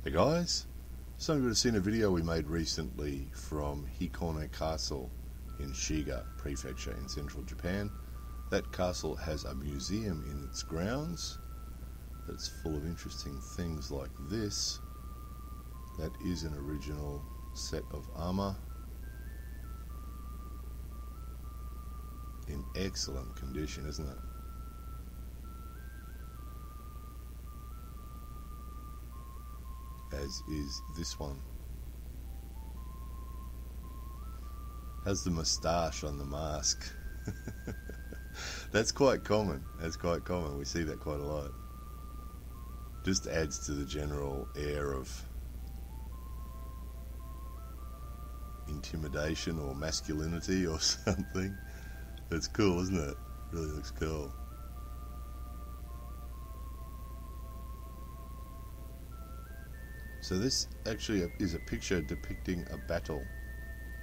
Hey guys, so you would have seen a video we made recently from Hikone Castle in Shiga Prefecture in central Japan. That castle has a museum in its grounds that's full of interesting things like this. That is an original set of armor in excellent condition, isn't it? As is this one. Has the moustache on the mask. That's quite common. We see that quite a lot. Just adds to the general air of intimidation or masculinity or something. That's cool, isn't it? Really looks cool. So this actually is a picture depicting a battle.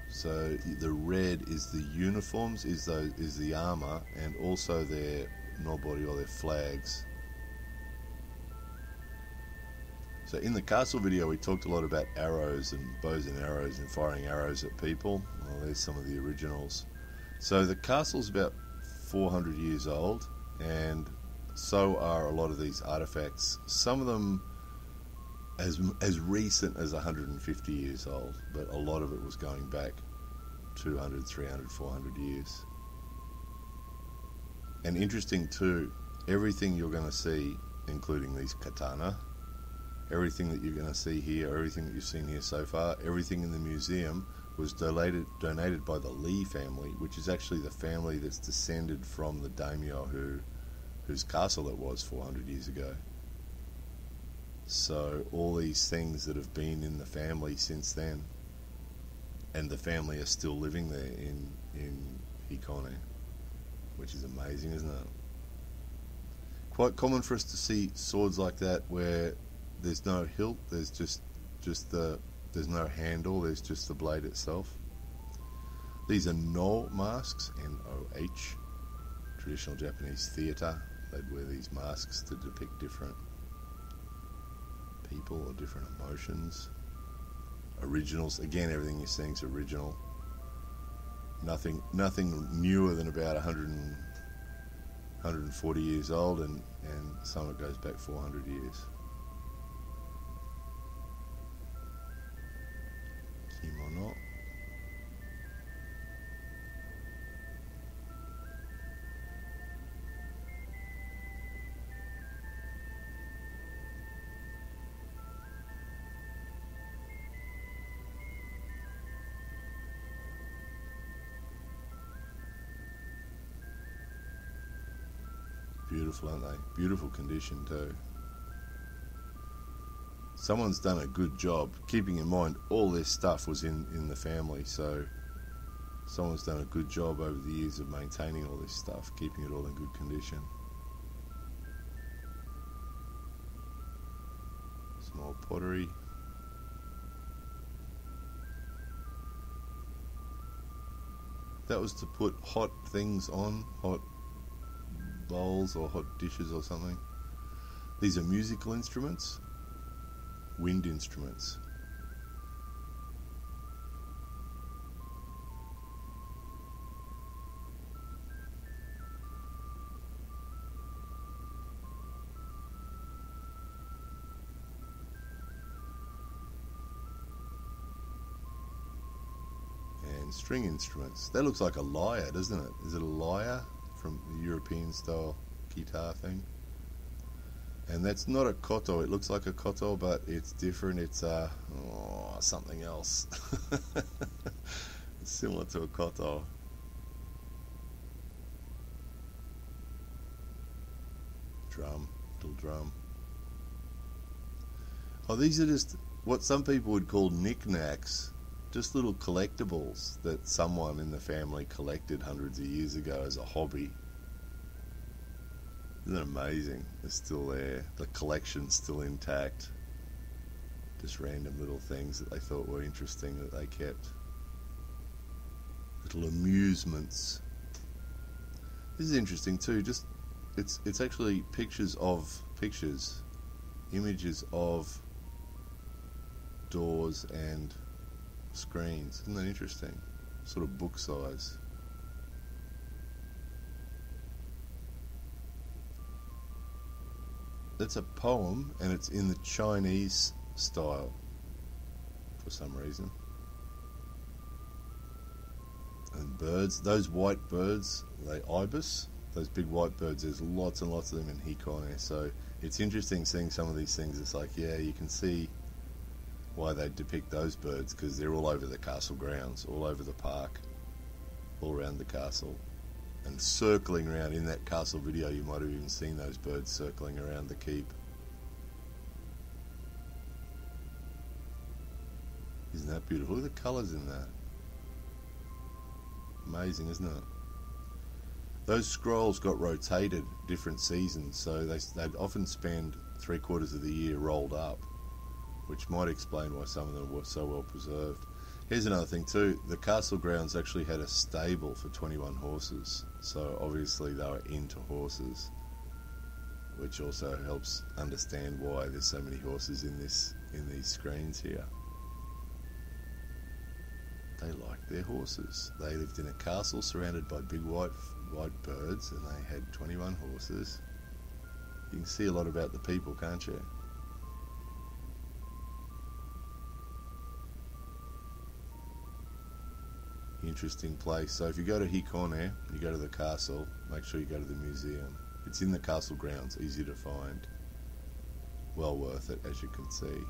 So the red is the uniforms, is the armor, and also their nobori or their flags. So in the castle video we talked a lot about arrows and bows and arrows and firing arrows at people. Well, there's some of the originals. So the castle's about 400 years old, and so are a lot of these artifacts. Some of them as recent as 150 years old, but a lot of it was going back 200, 300, 400 years. And interesting too, everything you're going to see, including these katana, everything that you're going to see here, everything that you've seen here so far, everything in the museum was donated by the Lee family, which is actually the family that's descended from the daimyo whose castle it was 400 years ago. So all these things that have been in the family since then, and the family are still living there in Hikone, which is amazing, isn't it? Quite common for us to see swords like that where there's no hilt, there's there's no handle, there's just the blade itself. These are No masks, N-O-H, traditional Japanese theatre. They'd wear these masks to depict different people or different emotions. Originals, again, everything you're seeing is original. Nothing newer than about 140 years old, and some of it goes back 400 years. Kimono. Beautiful, aren't they? Beautiful condition too. Someone's done a good job, keeping in mind all this stuff was in the family, so someone's done a good job over the years of maintaining all this stuff, keeping it all in good condition. Small pottery. That was to put hot things on, hot bowls or hot dishes or something. These are musical instruments, wind instruments. And string instruments. That looks like a lyre, doesn't it? Is it a lyre? From the European style guitar thing. And that's not a koto. It looks like a koto, but it's different. It's something else. It's similar to a koto. Drum, little drum. Oh, these are just what some people would call knickknacks. Just little collectibles that someone in the family collected hundreds of years ago as a hobby. Isn't it amazing? They're still there. The collection's still intact. Just random little things that they thought were interesting that they kept. Little amusements. This is interesting too. Just it's actually images of doors and screens. Isn't that interesting? Sort of book size. That's a poem, and it's in the Chinese style for some reason. And birds, those white birds, they ibis, those big white birds, there's lots and lots of them in Hikone. So it's interesting seeing some of these things. It's like, yeah, you can see why they depict those birds, because they're all over the castle grounds, all over the park, all around the castle. And circling around in that castle video, you might have even seen those birds circling around the keep. Isn't that beautiful? Look at the colours in that. Amazing, isn't it? Those scrolls got rotated different seasons, so they'd often spend 3/4 of the year rolled up, which might explain why some of them were so well preserved. Here's another thing too, the castle grounds actually had a stable for 21 horses, so obviously they were into horses, which also helps understand why there's so many horses in these screens here. They liked their horses. They lived in a castle surrounded by big white birds, and they had 21 horses. You can see a lot about the people, can't you? Interesting place. So if you go to Hikone, you go to the castle, make sure you go to the museum. It's in the castle grounds, easy to find. Well worth it, as you can see.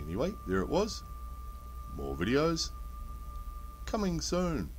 Anyway, there it was. More videos coming soon.